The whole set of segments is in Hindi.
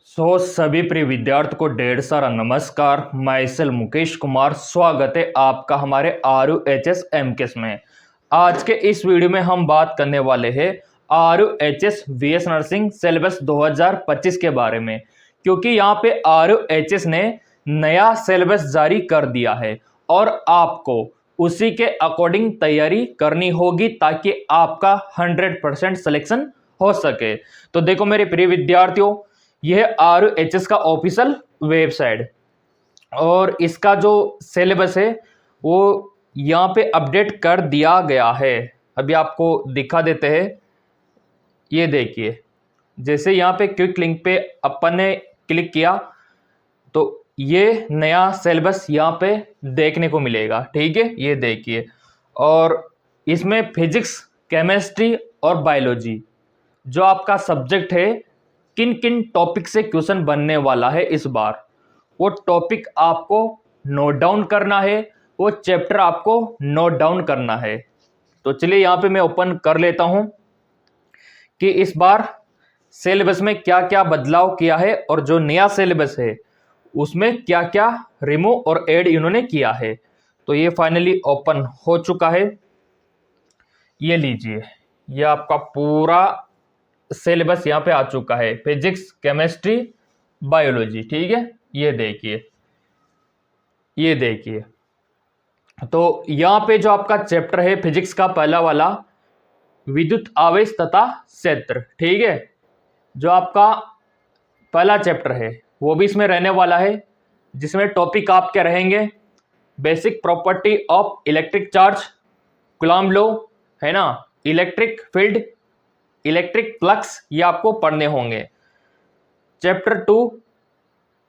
सभी प्रिय विद्यार्थियों को ढेर सारा नमस्कार। मैं सेल मुकेश कुमार, स्वागत है आपका हमारे RUHS MKS में। आज के इस वीडियो में हम बात करने वाले हैं RUHS VS नर्सिंग सिलेबस 2025 के बारे में, क्योंकि यहाँ पे RUHS ने नया सिलेबस जारी कर दिया है और आपको उसी के अकॉर्डिंग तैयारी करनी होगी ताकि आपका 100% सिलेक्शन हो सके। तो देखो मेरे प्रिय विद्यार्थियों, यह RUHS का ऑफिशियल वेबसाइट और इसका जो सिलेबस है वो यहाँ पे अपडेट कर दिया गया है। अभी आपको दिखा देते हैं, ये देखिए। जैसे यहाँ पे क्विक लिंक पे अपन ने क्लिक किया तो ये नया सिलेबस यहाँ पे देखने को मिलेगा, ठीक है। ये देखिए, और इसमें फिजिक्स, केमिस्ट्री और बायोलॉजी जो आपका सब्जेक्ट है, किन किन टॉपिक से क्वेश्चन बनने वाला है इस बार, वो टॉपिक आपको नोट डाउन करना है, वो चैप्टर आपको नोट डाउन करना है। तो चलिए यहाँ पे मैं ओपन कर लेता हूं कि इस बार सिलेबस में क्या क्या बदलाव किया है और जो नया सिलेबस है उसमें क्या क्या रिमूव और ऐड इन्होंने किया है। तो ये फाइनली ओपन हो चुका है। ये लीजिए, ये आपका पूरा सिलेबस यहाँ पे आ चुका है, फिजिक्स, केमिस्ट्री, बायोलॉजी, ठीक है। ये देखिए, ये देखिए। तो यहाँ पे जो आपका चैप्टर है फिजिक्स का पहला वाला, विद्युत आवेश तथा क्षेत्र, ठीक है, जो आपका पहला चैप्टर है वो भी इसमें रहने वाला है, जिसमें टॉपिक आपके रहेंगे basic property of electric charge, Coulomb law, है ना, इलेक्ट्रिक फील्ड, इलेक्ट्रिक फ्लक्स, ये आपको पढ़ने होंगे। Chapter 2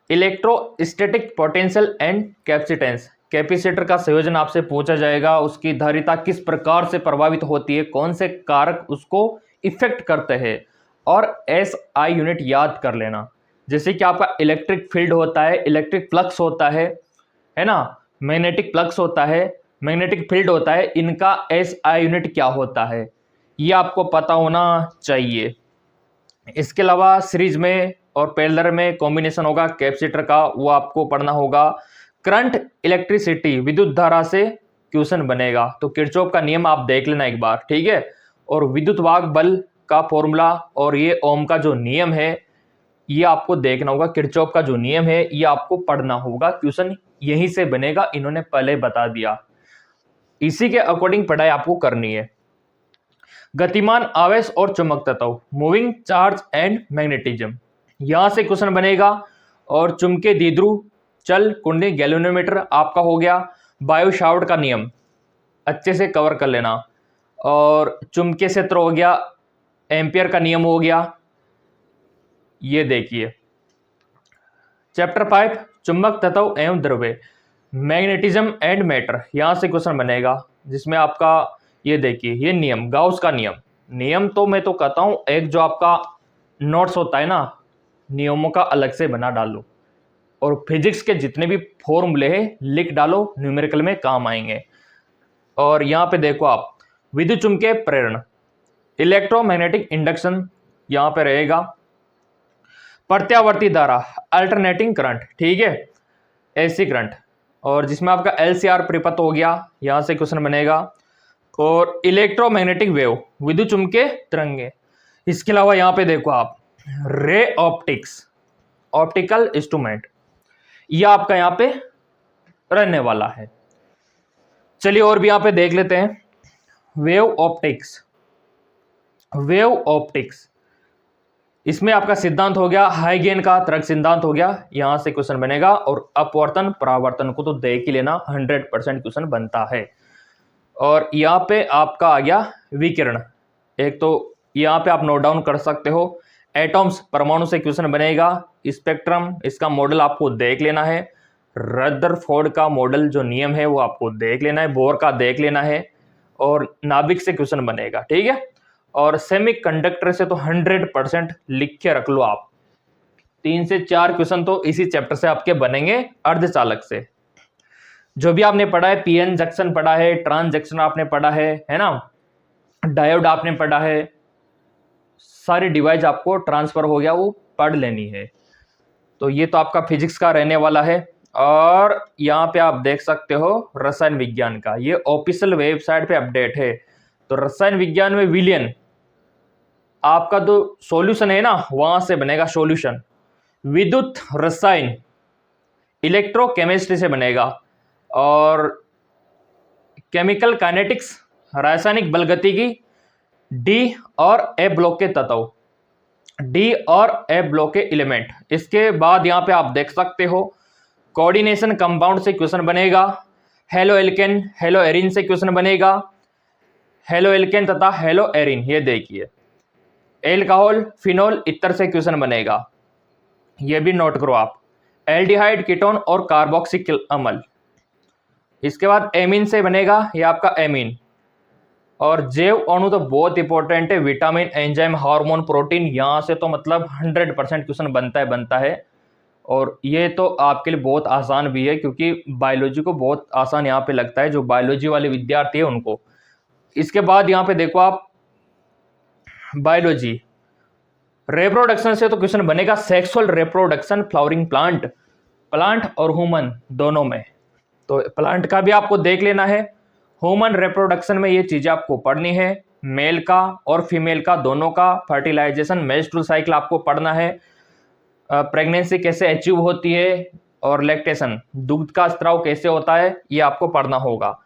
electrostatic potential and capacitance, capacitor का संयोजन आपसे पूछा जाएगा, उसकी धारिता किस प्रकार से प्रभावित होती है, कौन से कारक उसको इफेक्ट करते हैं, और SI यूनिट याद कर लेना। जैसे कि आपका इलेक्ट्रिक फील्ड होता है, इलेक्ट्रिक फ्लक्स होता है ना, मैग्नेटिक फ्लक्स होता है, मैग्नेटिक फील्ड होता है, इनका SI यूनिट क्या होता है ये आपको पता होना चाहिए। इसके अलावा सीरीज में और पैरेलल में कॉम्बिनेशन होगा कैपेसिटर का, वो आपको पढ़ना होगा। करंट, इलेक्ट्रिसिटी, विद्युत धारा से क्वेश्चन बनेगा, तो किरचॉफ का नियम आप देख लेना एक बार, ठीक है। और विद्युत वाहक बल का फॉर्मूला और ये ओम का जो नियम है ये आपको देखना होगा। किरचॉफ का जो नियम है ये आपको पढ़ना होगा, क्वेश्चन यहीं से बनेगा, इन्होंने पहले बता दिया। इसी के अकॉर्डिंग पढ़ाई आपको करनी है। गतिमान आवेश और चुंबक तत्व, मूविंग चार्ज एंड मैग्नेटिज्म, यहां से क्वेश्चन बनेगा। और चुंबकीय द्विध्रुव, चल कुंडली, गैल्वेनोमीटर आपका हो गया। बायो सावर्ट का नियम अच्छे से कवर कर लेना। और चुंबकीय क्षेत्र हो गया, एम्पियर का नियम हो गया। ये देखिए चैप्टर 5 चुंबक तत्व एवं द्रव्य, मैग्नेटिज्म एंड मैटर, यहां से क्वेश्चन बनेगा, जिसमें आपका ये देखिए ये नियम, गाउस का नियम, नियम तो मैं तो कहता हूं एक जो आपका नोट्स होता है ना, नियमों का अलग से बना डालो और फिजिक्स के जितने भी फॉर्मूले हैं लिख डालो, न्यूमेरिकल में काम आएंगे। और यहाँ पे देखो आप, विद्युत चुंबकीय प्रेरण, इलेक्ट्रोमैग्नेटिक इंडक्शन यहाँ पे रहेगा। प्रत्यावर्ती धारा, अल्टरनेटिंग करंट, ठीक है, एसी करंट, और जिसमें आपका LCR परिपथ हो गया, यहाँ से क्वेश्चन बनेगा। और इलेक्ट्रोमैग्नेटिक वेव, विद्युत चुंबकीय तरंगे। इसके अलावा यहाँ पे देखो आप, रे ऑप्टिक्स, ऑप्टिकल इंस्ट्रूमेंट, यह आपका यहाँ पे रहने वाला है। चलिए और भी यहाँ पे देख लेते हैं। वेव ऑप्टिक्स, वेव ऑप्टिक्स, इसमें आपका सिद्धांत हो गया हाइगेन का तरंग सिद्धांत हो गया, यहां से क्वेश्चन बनेगा। और अपवर्तन परावर्तन को तो देख ही लेना, 100% क्वेश्चन बनता है। और यहाँ पे आपका आ गया विकिरण, एक तो यहाँ पे आप नोट डाउन कर सकते हो। एटॉम्स, परमाणु से क्वेश्चन बनेगा। स्पेक्ट्रम, इसका मॉडल आपको देख लेना है। रदरफोर्ड का मॉडल जो नियम है वो आपको देख लेना है। बोर का देख लेना है। और नाभिक से क्वेश्चन बनेगा, ठीक है। और सेमीकंडक्टर से तो 100% लिख के रख लो आप, 3 से 4 क्वेश्चन तो इसी चैप्टर से आपके बनेंगे। अर्धचालक से जो भी आपने पढ़ा है, पीएन जंक्शन पढ़ा है, ट्रांस जंक्शन आपने पढ़ा है ना, डायोड आपने पढ़ा है, सारी डिवाइस आपको ट्रांसफर हो गया, वो पढ़ लेनी है। तो ये तो आपका फिजिक्स का रहने वाला है। और यहाँ पे आप देख सकते हो रसायन विज्ञान का, ये ऑफिशियल वेबसाइट पे अपडेट है। तो रसायन विज्ञान में विलियन आपका जो सॉल्यूशन है ना, वहां से बनेगा सॉल्यूशन। विद्युत रसायन इलेक्ट्रोकेमिस्ट्री से बनेगा। और केमिकल काइनेटिक्स रासायनिक बलगतिकी डी और ए ब्लॉक के तत्व, डी और ए ब्लॉक के एलिमेंट। इसके बाद यहाँ पे आप देख सकते हो कोऑर्डिनेशन कंपाउंड से क्वेश्चन बनेगा। हेलो एल्केन हेलो एरिन से क्वेश्चन बनेगा। हेलो एल्केन तथा हेलो एरिन, ये देखिए एल्कोहल फिनोल इतर से क्वेश्चन बनेगा, ये भी नोट करो आप। एल्डिहाइड कीटोन और कार्बोक्सिल अम्ल। इसके बाद एमीन से बनेगा ये आपका एमीन। और जैव अणु तो बहुत इंपॉर्टेंट है, विटामिन एंजाइम हार्मोन प्रोटीन, यहाँ से तो मतलब 100% क्वेश्चन बनता है। और ये तो आपके लिए बहुत आसान भी है, क्योंकि बायोलॉजी को बहुत आसान यहाँ पे लगता है जो बायोलॉजी वाले विद्यार्थी है उनको। इसके बाद यहाँ पे देखो आप बायोलॉजी रिप्रोडक्शन से तो क्वेश्चन बनेगा sexual reproduction flowering plant, plant और ह्यूमन दोनों में। तो प्लांट का भी आपको देख लेना है। ह्यूमन रिप्रोडक्शन में ये चीजें आपको पढ़नी है, मेल का और फीमेल का दोनों का फर्टिलाइजेशन मेंस्ट्रुअल साइकिल आपको पढ़ना है। प्रेगनेंसी कैसे अचीव होती है और लैक्टेशन दूध का स्त्राव कैसे होता है, ये आपको पढ़ना होगा।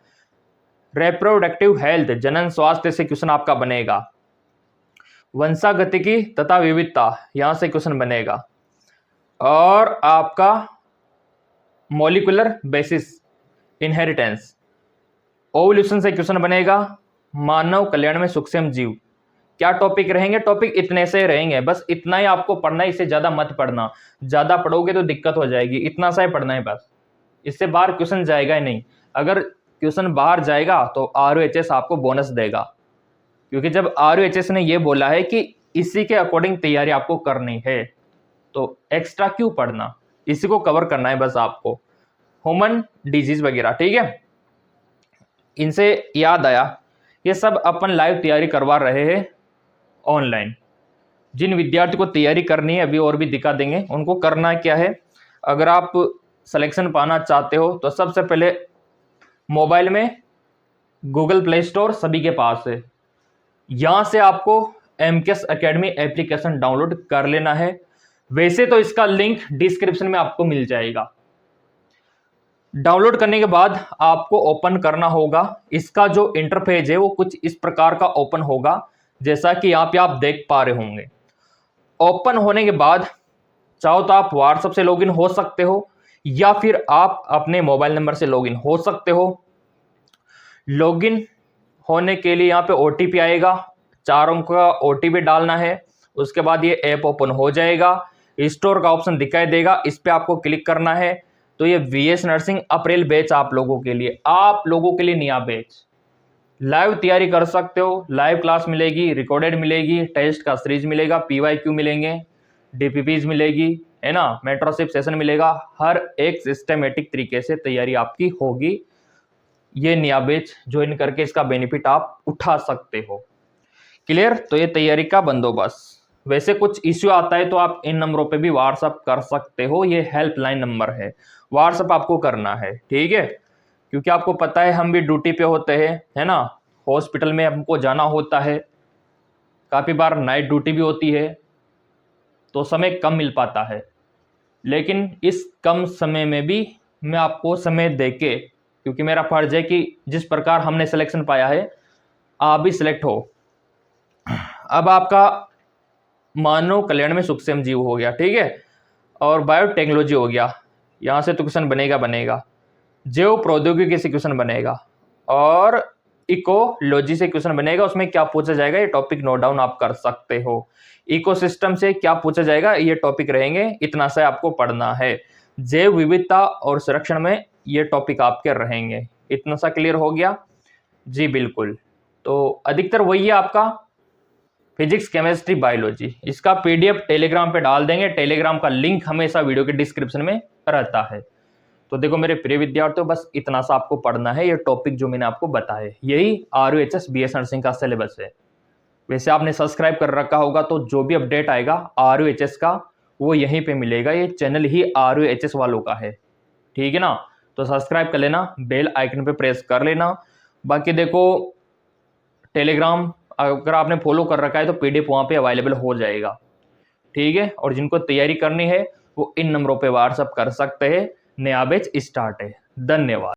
रिप्रोडक्टिव हेल्थ जनन स्वास्थ्य से क्वेश्चन आपका बनेगा। वंशागतिकी तथा विविधता, यहां से क्वेश्चन बनेगा। और आपका मॉलिक्यूलर बेसिस इनहेरिटेंस ओवल्यूशन से क्वेश्चन बनेगा। मानव कल्याण में सूक्ष्म जीव, क्या टॉपिक रहेंगे, टॉपिक इतने से रहेंगे, बस इतना ही आपको पढ़ना है, इससे ज्यादा मत पढ़ना, ज्यादा पढ़ोगे तो दिक्कत हो जाएगी, इतना सा ही पढ़ना है बस, इससे बाहर क्वेश्चन जाएगा ही नहीं। अगर क्वेश्चन बाहर जाएगा तो ROHS आपको बोनस देगा, क्योंकि जब ROHS ने ये बोला है कि इसी के अकॉर्डिंग तैयारी आपको करनी है, तो एक्स्ट्रा क्यों पढ़ना, इसी को कवर करना है बस आपको, ह्यूमन डिजीज वगैरह, ठीक है। इनसे याद आया, ये सब अपन लाइव तैयारी करवा रहे हैं ऑनलाइन। जिन विद्यार्थी को तैयारी करनी है अभी और भी दिखा देंगे उनको करना क्या है। अगर आप सिलेक्शन पाना चाहते हो तो सबसे पहले मोबाइल में गूगल प्ले स्टोर सभी के पास है, यहाँ से आपको MKS एकेडमी एप्लीकेशन डाउनलोड कर लेना है। वैसे तो इसका लिंक डिस्क्रिप्शन में आपको मिल जाएगा। डाउनलोड करने के बाद आपको ओपन करना होगा। इसका जो इंटरफेस है वो कुछ इस प्रकार का ओपन होगा, जैसा कि यहाँ पे आप देख पा रहे होंगे। ओपन होने के बाद चाहो तो आप व्हाट्सएप से लॉगिन हो सकते हो, या फिर आप अपने मोबाइल नंबर से लॉगिन हो सकते हो। लॉगिन होने के लिए यहाँ पे OTP आएगा, 4 अंक का OTP डालना है। उसके बाद ये ऐप ओपन हो जाएगा, स्टोर का ऑप्शन दिखाई देगा, इस पे आपको क्लिक करना है। तो ये VS नर्सिंग अप्रैल बैच आप लोगों के लिए नया बैच, लाइव तैयारी कर सकते हो, लाइव क्लास मिलेगी, रिकॉर्डेड मिलेगी, टेस्ट का सीरीज मिलेगा, PYQ मिलेंगे, DPPs मिलेगी, है ना, मेंटरशिप सेशन मिलेगा, हर एक सिस्टमेटिक तरीके से तैयारी आपकी होगी। ये नया बैच ज्वाइन करके इसका बेनिफिट आप उठा सकते हो। क्लियर, तो ये तैयारी का बंदोबस्त। वैसे कुछ इश्यू आता है तो आप इन नंबरों पे भी व्हाट्सअप कर सकते हो, ये हेल्पलाइन नंबर है, व्हाट्सअप आपको करना है, ठीक है। क्योंकि आपको पता है हम भी ड्यूटी पे होते हैं, है ना, हॉस्पिटल में हमको जाना होता है, काफ़ी बार नाइट ड्यूटी भी होती है, तो समय कम मिल पाता है। लेकिन इस कम समय में भी मैं आपको समय देके, क्योंकि मेरा फर्ज है कि जिस प्रकार हमने सिलेक्शन पाया है आप भी सिलेक्ट हो। अब आपका मानव कल्याण में सूक्ष्म जीव हो गया, ठीक है, और बायोटेक्नोलॉजी हो गया, यहाँ से तो क्वेश्चन बनेगा। जैव प्रौद्योगिकी से क्वेश्चन बनेगा, और इकोलॉजी से क्वेश्चन बनेगा। उसमें क्या पूछा जाएगा ये टॉपिक नोट डाउन आप कर सकते हो। इकोसिस्टम से क्या पूछा जाएगा ये टॉपिक रहेंगे, इतना सा आपको पढ़ना है। जैव विविधता और संरक्षण में ये टॉपिक आपके रहेंगे, इतना सा क्लियर हो गया जी। बिल्कुल, तो अधिकतर वही है आपका फिजिक्स केमिस्ट्री बायोलॉजी। इसका PDF टेलीग्राम पे डाल देंगे, टेलीग्राम का लिंक हमेशा वीडियो के डिस्क्रिप्शन में रहता है। तो देखो मेरे प्रिय विद्यार्थियों, बस इतना सा आपको पढ़ना है, ये टॉपिक जो मैंने आपको बताया, यही ROHS BS नर्सिंग का सिलेबस है। वैसे आपने सब्सक्राइब कर रखा होगा तो जो भी अपडेट आएगा ROHS का वो यहीं पे मिलेगा। ये चैनल ही RUHS वालों का है, ठीक है ना। तो सब्सक्राइब कर लेना, बेल आइकन पे प्रेस कर लेना। बाकी देखो टेलीग्राम अगर आपने फॉलो कर रखा है तो PDF वहाँ पे अवेलेबल हो जाएगा, ठीक है। और जिनको तैयारी करनी है वो इन नंबरों पे व्हाट्सअप कर सकते हैं। नया बैच स्टार्ट है। धन्यवाद।